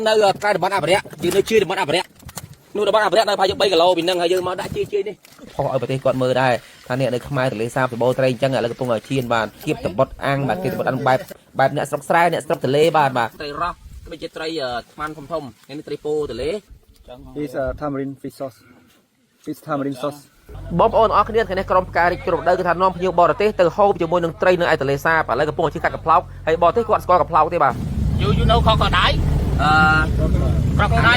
nơi cái bắn áp rẽ chứ nơi chơi bắn áp rẽนู่นบ้านอาบแดดในพายุใบกะโลบินนั่งให้ยืมมาได้ชี้นี่พอเอาไปตีกอดมือได้ท่านเนี่ยในขมายทะเลซาบโบเตรนจังไงแล้วก็ตรงเชียนบานเก็บแต่บดอ่างบานเก็บแต่บดอันแบบเนี่ยสกไซเนี่ยสกทะเลบานบานไตรรอก็ไม่ใช่ไตรมันทมๆนี่ไตรโปทะเล This tamarind fish sauce. This tamarind sauce. บอมโอนออกเนี่ยคะแนนกรมการกรุบได้คือทานน้องพยุบอร์เต้ตื่นโฮจมูกหนึ่งไตรหนึ่งไอทะเลซาบแล้วก็พวกชี้กัดกับเพลาให้บอร์เต้กอดสกอร์กับเพลาที่บ้านยูโน่เขาก็ได้กรอบได้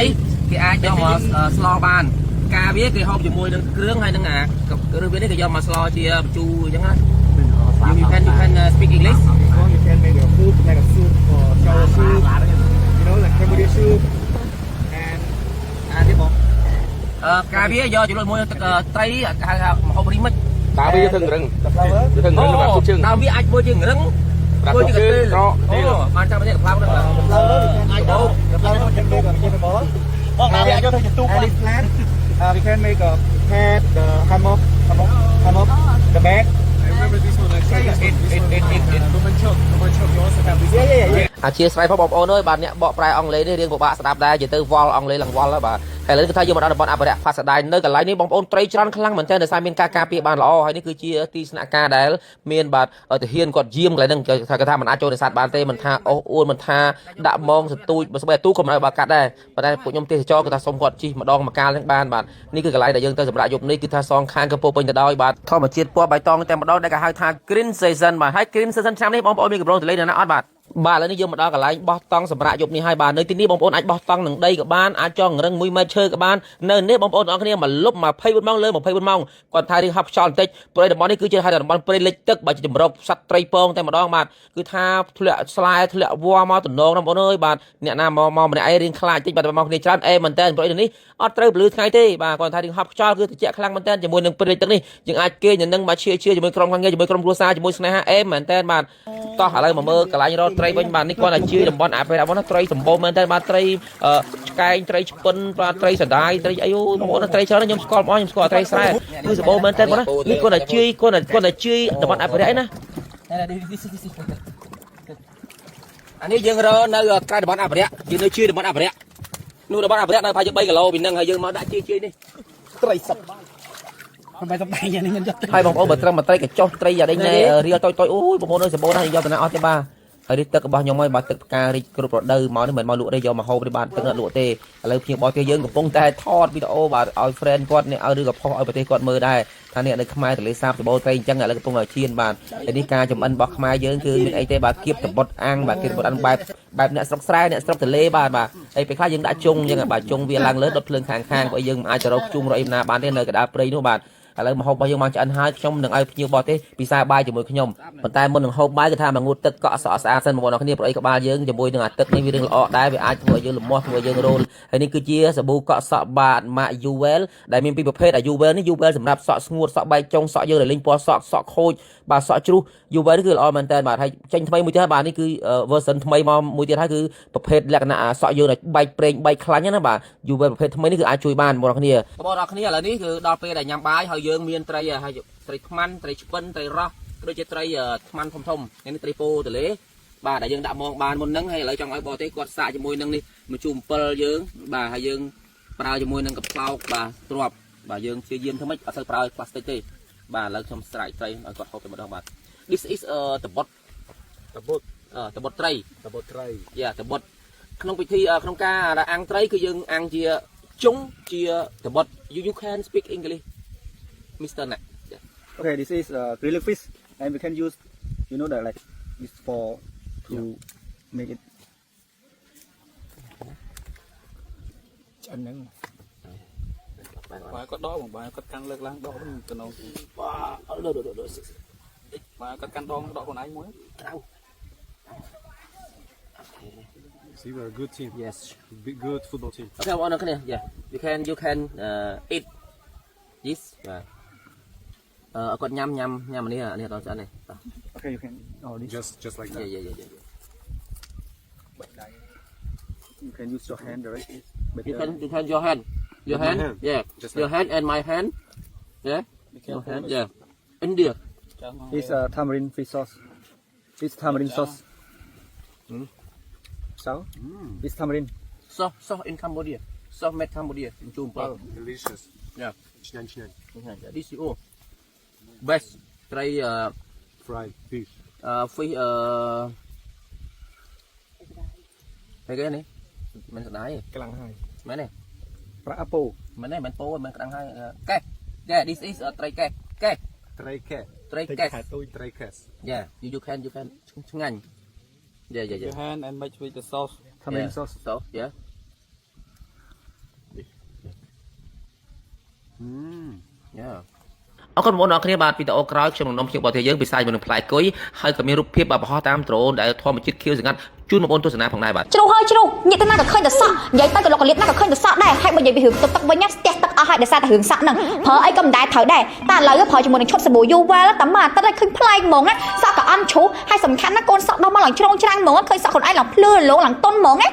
ที่อาจจะมาสโลบานกาเบี้ยคือโฮจมูกหนึ่งเครื่องให้นั่งกับเรื่องนี้ก็ยอมมาสโลเชียจูยังไง you can speak English You can make a soup like a soup or sour soup. You know, like Cambodia soup. And tiếp không? กาเบี้ยยอจุลมวยไตรโฮบริมัด ตาไปยืดถึงรึงยืดถึงรึงแบบทุกชื่อ ดาวเบี้ยអាចមួយជាងរឹងមួយជាងទៅអូបានចាំនេះក្បាលដល់អាចបោ The flour we can make a cannibal. And this plant, we can make a head, the hammock, the bag. I remember this one actually. Yeah. អាជាស្រ័យផងបងប្អូនអើយបាទអ្នកបកប្រែអង់គ្លេសនេះរៀងពិបាកស្ដាប់ដែរនិយាយទៅវល់អង់គ្លេសឡើងវល់ហើយបាទហើយឥឡូវគឺថាយកមកដល់តំបន់អភិរក្សផាសដាយនៅកន្លែងនេះបងប្អូនត្រីច្រើនខ្លាំងមែនទែនដោយសារមានការការពារបានល្អហើយនេះគឺជាទីស្នាក់ការដែលមានបាទទាហានគាត់យាមកន្លែងហ្នឹងថាគាត់ថាមិនអាចចូលនេសាទបានទេមិនថាអូសអួនមិនថាដាក់ម៉ងសទូចបើស្បែកទូក៏មិនឲ្យបើកាត់ដែរប៉ុន្តែពួកខ្ញុំទេសចរគឺថាសុំគាត់ជិះម្ដងម្កាលហ្នឹងបានបាទនេះគឺកន្លែងដែលយើងទៅសម្រាប់យប់នេះគឺថាសងខាងក៏ពោពេញទៅដោយបាទធម្មជាតិពណ៌បៃតងតែម្ដងដែលគេហៅថា green season បាទហើយ green season ឆ្នាំនេះបងប្អូនមានកម្រងទលេណាអត់បាទបាទឥឡូវនេះយើងមកដល់កន្លែងបោះតង់សម្រាប់យប់នេះហើយបាទនៅទីនេះបងប្អូនអាចបោះតង់នឹងដីក៏បានអាចចងរឹង1ម៉ែត្រឈើក៏បាននៅនេះបងប្អូនអរគ្នាមកលុប24ម៉ោងលើ24ម៉ោងគាត់ថារៀងហប់ខ្យល់បន្តិចព្រៃតំបន់នេះគឺជាហៅថាតំបន់ព្រៃលិចទឹកបាទជាចម្រុះសត្វត្រីពងតែម្ដងបាទគឺថាធ្លាក់ស្លែធ្លាក់វ័មកតំណងបងប្អូនអើយបាទអ្នកណាមកម្នាក់ឯងរៀងខ្លាចតិចបាទមកគ្នាច្រើនអេមែនតើព្រៃនេះអត់ត្រូវពលឺថ្ងៃទេបាទគាត់ថារៀងហប់ខ្យល់គឺត្រជាក់ខ្លាំងមែនតើជាមួយនឹងព្រៃទឹកនេះយើងអាចគេងនឹងមកឈៀជាមួយក្រុមការងារជាមួយក្រុមគ្រួសារជាមួយស្នេហាអេមែនតើបាទតោះឥឡូវមកមើលកន្លែងរត់ត្រីវិញបាទនេះគាត់ជាតំបន់អភិរក្សបងណាត្រីសម្បូរមែនតើបាទត្រីឆ្កែងត្រីឆ្ពិនបាទត្រីសដាយត្រីអីអូបងប្អូនត្រីច្រើនខ្ញុំស្គាល់បងខ្ញុំស្គាល់ត្រីស្រែគឺសម្បូរមែនតើបងណានេះគាត់តែជួយតំបន់អភិរក្សណាអានេះយើងរកនៅក្រៅតំបន់អភិរក្សយើងនៅជួយតំបន់អភិរក្សនោះតំបន់អភិរក្សនៅប្រហែល3គីឡូពីនឹងហើយយើងមកដាក់ជួយនេះត្រីសឹកមិនបែរសម្ដែងយ៉ាងនេះខ្ញុំយកហើយបងប្អូនបើត្រឹមត្រីកញ្ចុះត្រីយ៉ាងនេះរៀលតូចអូយបងប្អូនអើយសម្បូរណាស់យកទៅណាអស់ទេបាទហើយនេះទឹករបស់ខ្ញុំហើយបាទទឹកផ្ការីកគ្រប់រដូវមកនេះមិនមកលក់ទេយកមកហូបទេបាទទឹកអត់លក់ទេឥឡូវភ្ញៀវបរទេសយើងកំពុងតែថតវីដេអូបាទឲ្យ friend គាត់នេះឲ្យឬក៏ផុសឲ្យប្រទេសគាត់មើលដែរថានេះនៅខ្មែរទន្លេសាបសម្បូរត្រីអញ្ចឹងឥឡូវកំពុងតែឈានបាទហើយនេះការចំអិនរបស់ខ្មែរយើងគឺមានអីទេបាទគៀបតបុតអាំងបាទគៀបតបុតអាំងបែបអ្នកស្រុកស្រែអ្នកស្រុកទន្លេបាទហើយពេលខ្លះយើងដាក់ជុងអញ្ចឹងបាទជុងវាឡើងលើដុតភ្លើងខាងព្រោះយើងមិនអាចទៅរកជុងរកអីណាបានទេនៅកណ្ដាលព្រៃនោះបាទឥឡូវមកហូបរបស់យើងមកឆ្អិនហើយខ្ញុំនឹងឲ្យភ្ញៀវបរទេសពិសាបាយជាមួយខ្ញុំប៉ុន្តែមុននឹងហូបបាយគឺថាមកងូតទឹកកក់សក់ស្អាតសិនបងប្អូនគ្នាព្រោះអីក្បាលយើងជាមួយនឹងអាទឹកនេះវារឿងល្អដែរវាអាចធ្វើឲ្យយើងលមាស់ធ្វើឲ្យយើងរោលហើយនេះគឺជាសាប៊ូកក់សក់បាទម៉ាក់ Uwell ដែលមានពីរប្រភេទ Uwell នេះ Uwell សម្រាប់សក់ស្ងួតសក់បែកចុងសក់យើងដែលលេងពណ៌សក់ខូចបាទសក់ជ្រុះ Uwell នេះគឺល្អមែនតើបាទហើយចេញថ្មីមួយទៀតហើយបាទនេះគឺ version ថ្មីមកមួយទៀតហើយគឺប្រភេទលក្ខណៈសក់យើងដែលបែកប្រេងបែកខ្លាញ់ណាបាទ Uwell ប្រភេទថ្មីនេះគឺអាចជួយបានបងប្អូនគ្នាឥឡូវនេះគឺដល់ពេលដែលញ៉ាំបាយហើយយើងមានត្រីហើយត្រីខ្មាន់ត្រីឆ្ពិនត្រីរ៉ស់ដូចជាត្រីខ្មាន់ធំនេះត្រីពោទលេបាទដែលយើងដាក់មងបានមុនហ្នឹងហើយឥឡូវចង់ឲ្យបរទេសគាត់សាកជាមួយនឹងនេះមកជុំ7យើងបាទហើយយើងប្រើជាមួយនឹងកំប្លោកបាទទ្រាប់បាទយើងព្យាយាមធ្វើម៉េចអត់ទៅប្រើផ្លាស្ទិកទេបាទឥឡូវខ្ញុំស្រែកត្រីឲ្យគាត់ហូបតែម្ដងបាទ This is តបុតត្រីយ៉ាតបុតក្នុងពិធីក្នុងការអាំងត្រីគឺយើងអាំងជាជុងជាតបុត you can speak English Mr. Nak. Okay, this is grilled fish, and we can use, you know, that like this for to make it. Bài có đó bằng bài có căn lực lang đó mình từ nó bài có căn đòn đó còn anh muốn. See, we're a good team. Yes, good football team. Okay, one okay, yeah. You can eat this. Con nhâm này tao sẽ này. Okay, you can. Oh, this. Just like that. Yeah. You can use your hand directly. You can your hand. Yeah. Just your hand and my hand. Yeah. Your hand. Yeah. India. This tamarind fish sauce. This tamarind sauce. So, this tamarind. sauce in Cambodia sauce made Cambodia chum Oh, delicious. Yeah. Chinan chinan. this is all best try Fried fish. fish cái này mình sẽ đái cái lăng hai mấy này Prapo mấy này mình phố mình đang hay cái this is a tray cái Tray cat. tray cái cái hạt tôi Tray cat. yeah you can ngành yeah Your hand and mix with the sauce. tomato sauce sauce yeah yeah អរគុណបងប្អូនអ្នកគ្នាបាទវីដេអូក្រោយខ្ញុំនឹងនាំខ្ញុំបទយើងពិសាជាមួយនឹងផ្លែគុយហើយក៏មានរូបភាពបង្ហោះតាមដ្រូនដែលធម្មជាតិខៀវសង្កាត់ជូនបងប្អូនទស្សនាផងដែរបាទ ជ្រុះហើយជ្រុះញាក់ទៅណាក៏ឃើញតែសក់និយាយទៅក៏លោកកលៀតណាក៏ឃើញតែសក់ដែរហើយបើនិយាយពីរឿងទឹកវិញណាស្ទះទឹកអស់ហើយដោយសារតែរឿងសក់ហ្នឹងប្រើអីក៏មិនដែរត្រូវដែរតែឥឡូវប្រើជាមួយនឹងឈុតសាប៊ូយូវ៉ាល់តែមកទឹកឲ្យឃើញប្លែកហ្មងណាសក់ក៏អន់ជ្រុះហើយសំខាន់ណាកូនសក់ដោះមកឡើងជ្រងច្រាំងហ្មងឃើញសក់ខ្លួនឯងឡើងភ្លឺរលោងឡើងតុនហ្មងណា